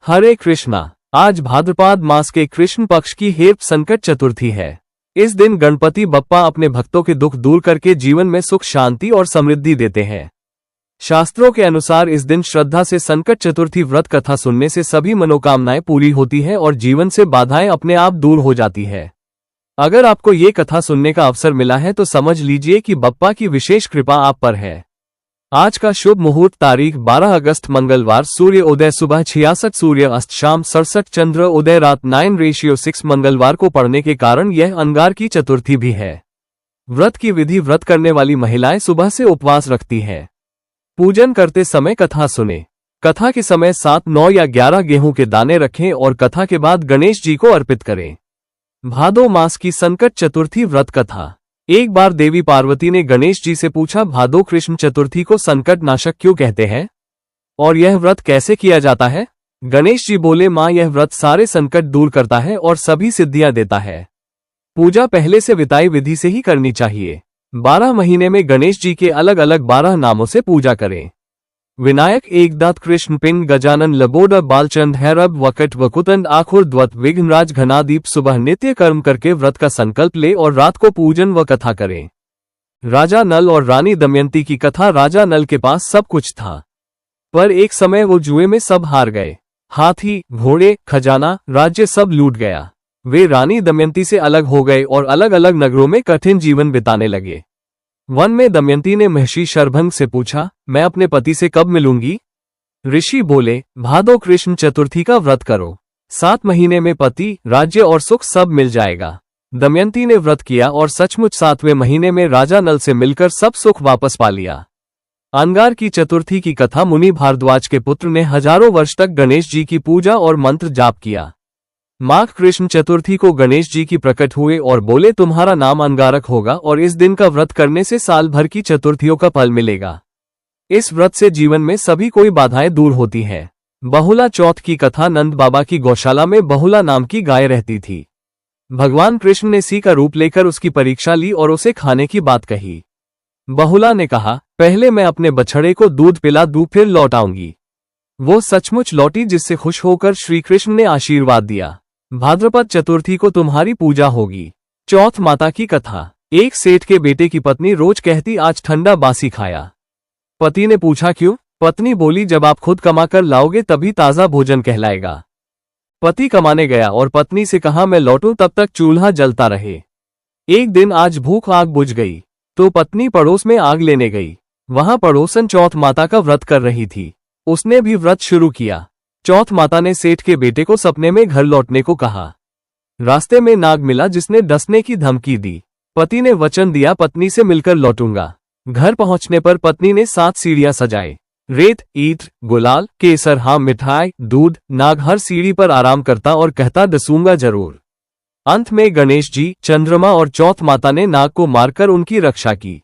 हरे कृष्णा। आज भाद्रपद मास के कृष्ण पक्ष की हेप संकट चतुर्थी है। इस दिन गणपति बप्पा अपने भक्तों के दुख दूर करके जीवन में सुख शांति और समृद्धि देते हैं। शास्त्रों के अनुसार इस दिन श्रद्धा से संकट चतुर्थी व्रत कथा सुनने से सभी मनोकामनाएं पूरी होती हैं और जीवन से बाधाएं अपने आप दूर हो जाती है। अगर आपको ये कथा सुनने का अवसर मिला है तो समझ लीजिए कि बप्पा की विशेष कृपा आप पर है। आज का शुभ मुहूर्त तारीख 12 अगस्त मंगलवार, सूर्य उदय सुबह 66, सूर्य अस्त शाम 67, चंद्र उदय रात 9:6 मंगलवार को पड़ने के कारण यह अंगार की चतुर्थी भी है। व्रत की विधि। व्रत करने वाली महिलाएं सुबह से उपवास रखती हैं। पूजन करते समय कथा सुने। कथा के समय 7, 9 या 11 गेहूं के दाने रखें और कथा के बाद गणेश जी को अर्पित करें। भादो मास की संकट चतुर्थी व्रत कथा। एक बार देवी पार्वती ने गणेश जी से पूछा, भादो कृष्ण चतुर्थी को संकट नाशक क्यों कहते हैं और यह व्रत कैसे किया जाता है? गणेश जी बोले, माँ, यह व्रत सारे संकट दूर करता है और सभी सिद्धियां देता है। पूजा पहले से विताई विधि से ही करनी चाहिए। 12 महीने में गणेश जी के अलग अलग 12 नामों से पूजा करें। विनायक, एकदंत, कृष्ण, पिंड, गजानन, लबोदर, बालचंद, हैरब, वकट, वकुतंड, आखुर, द्वत, विघ्नराज, घनादीप। सुबह नित्य कर्म करके व्रत का संकल्प ले और रात को पूजन व कथा करें। राजा नल और रानी दमयंती की कथा। राजा नल के पास सब कुछ था, पर एक समय वो जुए में सब हार गए। हाथी, घोड़े, खजाना, राज्य सब लूट गया। वे रानी दमयंती से अलग हो गए और अलग अलग नगरों में कठिन जीवन बिताने लगे। वन में दमयंती ने महर्षि शरभंग से पूछा, मैं अपने पति से कब मिलूंगी? ऋषि बोले, भादो कृष्ण चतुर्थी का व्रत करो। 7 महीने में पति, राज्य और सुख सब मिल जाएगा। दमयंती ने व्रत किया और सचमुच 7वें महीने में राजा नल से मिलकर सब सुख वापस पा लिया। अंगार की चतुर्थी की कथा। मुनि भारद्वाज के पुत्र ने हजारों वर्ष तक गणेश जी की पूजा और मंत्र जाप किया। माघ कृष्ण चतुर्थी को गणेश जी की प्रकट हुए और बोले, तुम्हारा नाम अंगारक होगा और इस दिन का व्रत करने से साल भर की चतुर्थियों का फल मिलेगा। इस व्रत से जीवन में सभी कोई बाधाएं दूर होती हैं। बहुला चौथ की कथा। नंद बाबा की गौशाला में बहुला नाम की गाय रहती थी। भगवान कृष्ण ने सी का रूप लेकर उसकी परीक्षा ली और उसे खाने की बात कही। बहुला ने कहा, पहले मैं अपने बछड़े को दूध पिला दूं, फिर लौट आऊंगी। वो सचमुच लौटी, जिससे खुश होकर श्री कृष्ण ने आशीर्वाद दिया। भाद्रपद चतुर्थी को तुम्हारी पूजा होगी। चौथ माता की कथा। एक सेठ के बेटे की पत्नी रोज कहती, आज ठंडा बासी खाया। पति ने पूछा, क्यों? पत्नी बोली, जब आप खुद कमा कर लाओगे तभी ताजा भोजन कहलाएगा। पति कमाने गया और पत्नी से कहा, मैं लौटूं तब तक चूल्हा जलता रहे। एक दिन आज भूख आग बुझ गई तो पत्नी पड़ोस में आग लेने गई। वहां पड़ोसन चौथ माता का व्रत कर रही थी। उसने भी व्रत शुरू किया। चौथ माता ने सेठ के बेटे को सपने में घर लौटने को कहा। रास्ते में नाग मिला जिसने डसने की धमकी दी। पति ने वचन दिया, पत्नी से मिलकर लौटूंगा। घर पहुंचने पर पत्नी ने 7 सीढ़ियां सजाए। रेत, ईंट, गुलाल, केसर, हाँ, मिठाई, दूध। नाग हर सीढ़ी पर आराम करता और कहता, डसूंगा जरूर। अंत में गणेश जी, चंद्रमा और चौथ माता ने नाग को मारकर उनकी रक्षा की।